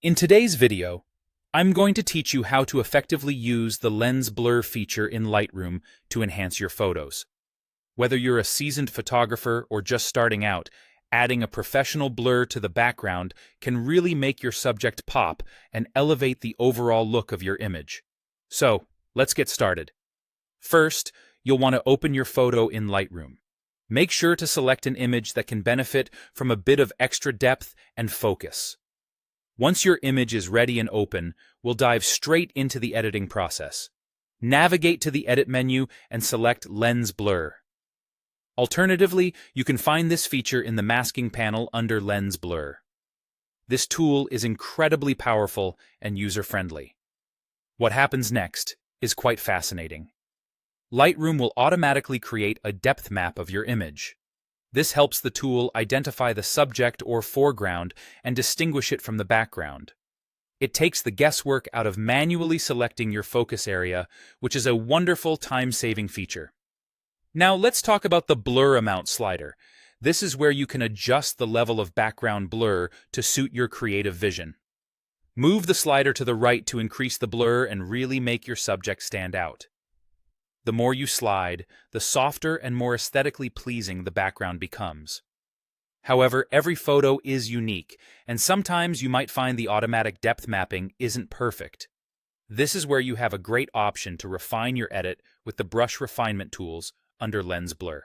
In today's video, I'm going to teach you how to effectively use the lens blur feature in Lightroom to enhance your photos. Whether you're a seasoned photographer or just starting out, adding a professional blur to the background can really make your subject pop and elevate the overall look of your image. So, let's get started. First, you'll want to open your photo in Lightroom. Make sure to select an image that can benefit from a bit of extra depth and focus. Once your image is ready and open, we'll dive straight into the editing process. Navigate to the Edit menu and select Lens Blur. Alternatively, you can find this feature in the masking panel under Lens Blur. This tool is incredibly powerful and user-friendly. What happens next is quite fascinating. Lightroom will automatically create a depth map of your image. This helps the tool identify the subject or foreground and distinguish it from the background. It takes the guesswork out of manually selecting your focus area, which is a wonderful time-saving feature. Now let's talk about the blur amount slider. This is where you can adjust the level of background blur to suit your creative vision. Move the slider to the right to increase the blur and really make your subject stand out. The more you slide, the softer and more aesthetically pleasing the background becomes. However, every photo is unique, and sometimes you might find the automatic depth mapping isn't perfect. This is where you have a great option to refine your edit with the brush refinement tools under Lens Blur.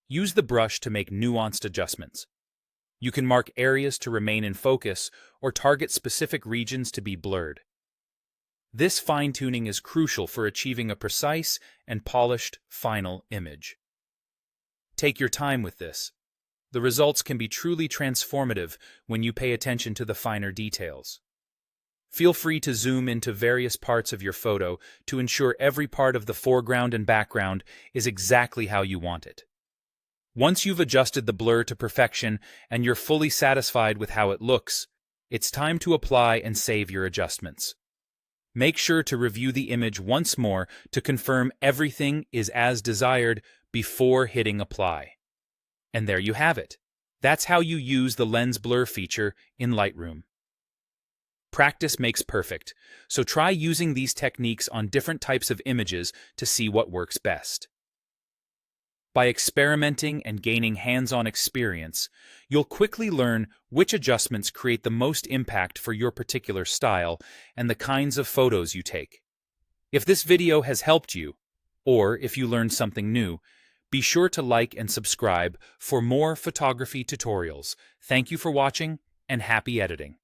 Use the brush to make nuanced adjustments. You can mark areas to remain in focus or target specific regions to be blurred. This fine-tuning is crucial for achieving a precise and polished final image. Take your time with this. The results can be truly transformative when you pay attention to the finer details. Feel free to zoom into various parts of your photo to ensure every part of the foreground and background is exactly how you want it. Once you've adjusted the blur to perfection and you're fully satisfied with how it looks, it's time to apply and save your adjustments. Make sure to review the image once more to confirm everything is as desired before hitting apply. And there you have it. That's how you use the lens blur feature in Lightroom. Practice makes perfect, so try using these techniques on different types of images to see what works best. By experimenting and gaining hands-on experience, you'll quickly learn which adjustments create the most impact for your particular style and the kinds of photos you take. If this video has helped you, or if you learned something new, be sure to like and subscribe for more photography tutorials. Thank you for watching, and happy editing.